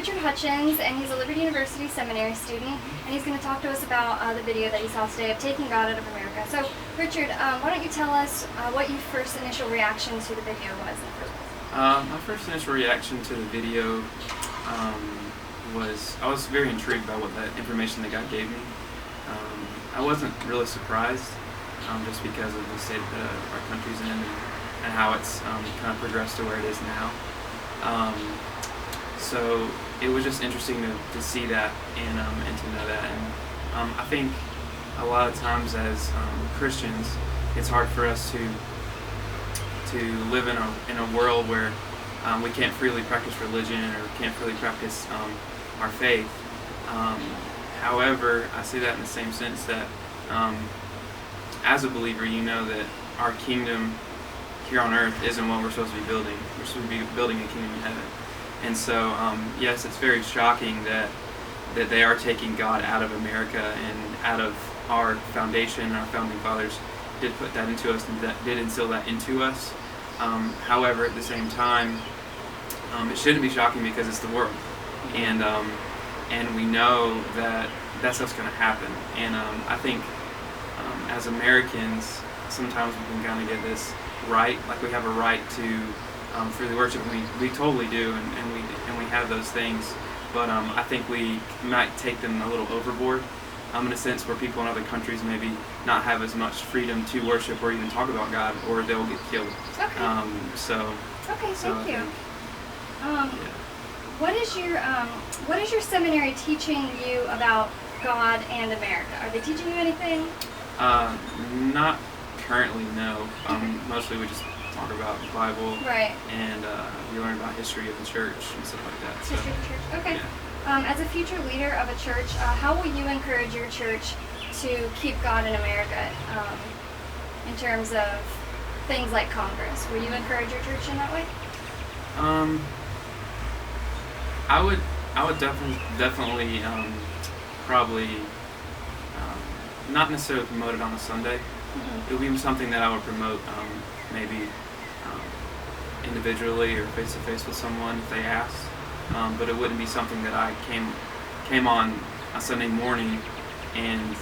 Richard Hutchins, and he's a Liberty University seminary student, and he's going to talk to us about the video that he saw today of Taking God Out of America. So, Richard, why don't you tell us what your first initial reaction to the video was in the first place? My first initial reaction to the video was I was very intrigued by what that information that God gave me. I wasn't really surprised, just because of the state that our country's in and how it's kind of progressed to where it is now. So it was just interesting to see that and to know that. And I think a lot of times as Christians, it's hard for us to live in a world where we can't freely practice religion or can't freely practice our faith. However, I say that in the same sense that as a believer, you know that our kingdom here on earth isn't what we're supposed to be building. We're supposed to be building a kingdom in heaven. And so, yes, it's very shocking that they are taking God out of America and out of our foundation. Our founding fathers did put that into us and did instill that into us. However, at the same time, it shouldn't be shocking because it's the world. And we know that that's what's going to happen. And I think as Americans, sometimes we can kind of get this right, like we have a right to freely worship. We totally do, and we have those things. But I think we might take them a little overboard, in a sense where people in other countries maybe not have as much freedom to worship or even talk about God, or they'll get killed. Okay. Okay, thank you. Yeah. What is your seminary teaching you about God and America? Are they teaching you anything? Not currently, no. Mostly we just talk about the Bible, right? And we learn about history of the church and stuff like that. So, history of the church. Okay. Yeah. As a future leader of a church, how will you encourage your church to keep God in America in terms of things like Congress? Will you encourage your church in that way? I would definitely probably not necessarily promote it on a Sunday. Mm-hmm. It would be something that I would promote maybe individually or face to face with someone if they asked. But it wouldn't be something that I came on a Sunday morning and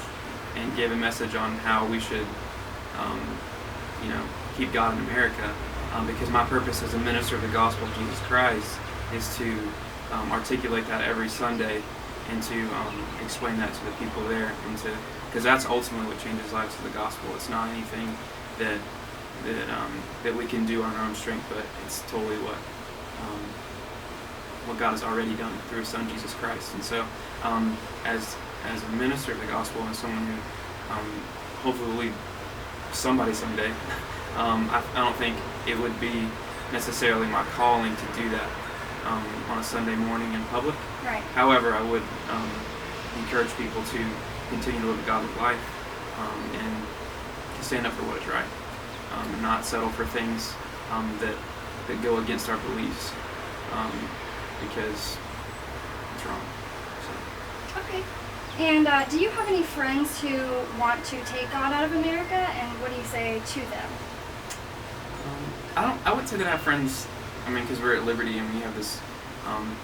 gave a message on how we should keep God in America. Because my purpose as a minister of the gospel of Jesus Christ is to articulate that every Sunday and to explain that to the people there, and because that's ultimately what changes lives to the gospel. It's not anything that we can do on our own strength, but it's totally what God has already done through His Son Jesus Christ. And so, as a minister of the gospel and someone who hopefully will lead somebody someday, I don't think it would be necessarily my calling to do that on a Sunday morning in public. Right. However, I would encourage people to continue to live a godly life and to stand up for what is right, and not settle for things that go against our beliefs, because it's wrong. So. Okay. And do you have any friends who want to take God out of America, and what do you say to them? I wouldn't say that I have friends. Because we're at Liberty and we have this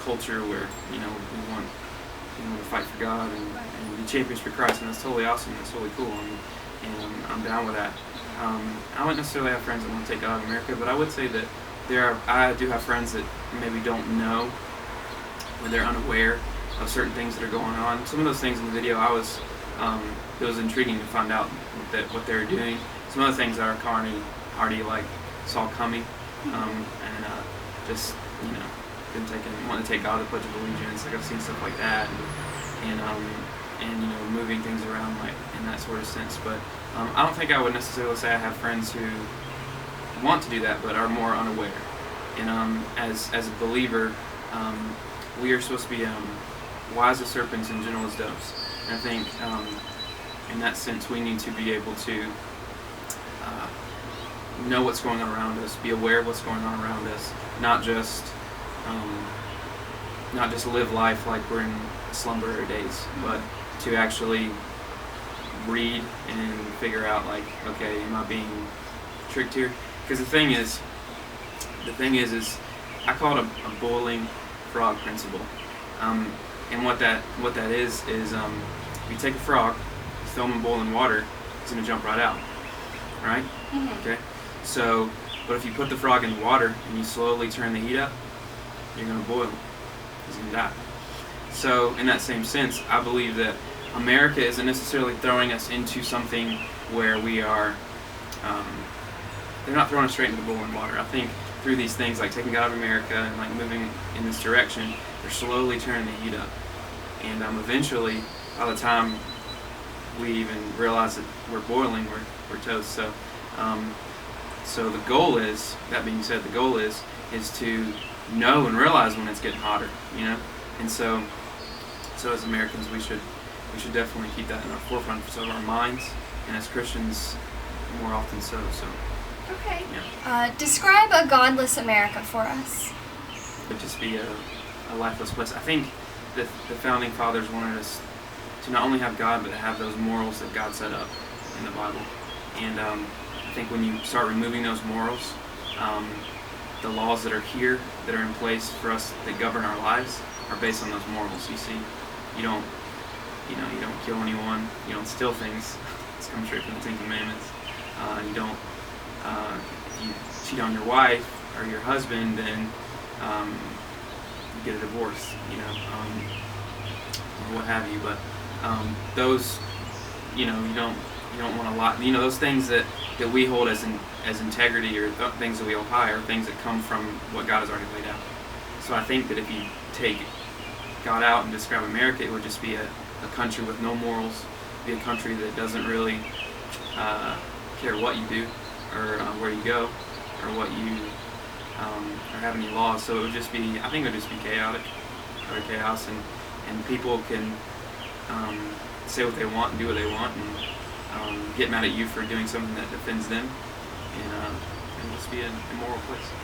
culture where we want to fight for God and be champions for Christ, and that's totally awesome. That's totally cool, and I'm down with that. I wouldn't necessarily have friends that want to take God out of America, but I would say that I do have friends that maybe don't know, or they're unaware of certain things that are going on. Some of those things in the video, it was intriguing to find out that what they were doing. Some other things that are already like saw coming, and just wanting to take God to the Pledge of Allegiance. Like I've seen stuff like that, and moving things around like in that sort of sense. But I don't think I would necessarily say I have friends who want to do that, but are more unaware. And as a believer, we are supposed to be wise as serpents and gentle as doves. And I think in that sense, we need to be able to know what's going on around us, be aware of what's going on around us, not just live life like we're in slumber days, but to actually read and figure out, like, okay, am I being tricked here? Because the thing is I call it a boiling frog principle. And what that is if you take a frog, throw him in boiling water, he's gonna jump right out, right? Mm-hmm. Okay. So, but if you put the frog in the water and you slowly turn the heat up, you're gonna boil him. He's gonna die. So, in that same sense, I believe that America isn't necessarily throwing us into something where we are. They're not throwing us straight into the boiling water. I think through these things like taking God of America and like moving in this direction, they're slowly turning the heat up, and eventually, by the time we even realize that we're boiling, we're toast. So, so the goal is, that being said, the goal is to know and realize when it's getting hotter, you know, and so as Americans, we should definitely keep that in our forefront of our minds, and as Christians, more often so. So. Okay. Yeah. Describe a godless America for us. It would just be a lifeless place. I think that the founding fathers wanted us to not only have God, but to have those morals that God set up in the Bible. And I think when you start removing those morals, the laws that are here, that are in place for us that govern our lives, are based on those morals. You see, you don't kill anyone, you don't steal things. It's coming straight from the Ten Commandments. You don't. If you cheat on your wife or your husband, then you get a divorce, you know, or what have you. But those, you know, you don't want to lie. You know, those things that we hold as integrity, or things that we hold high, are things that come from what God has already laid out. So I think that if you take God out and describe America, it would just be a country with no morals, be a country that doesn't really care what you do, or where you go, or what you or have any laws. So it would just be, I think it would just be chaotic, or chaos, and people can say what they want and do what they want, and get mad at you for doing something that offends them, and it would just be an immoral place.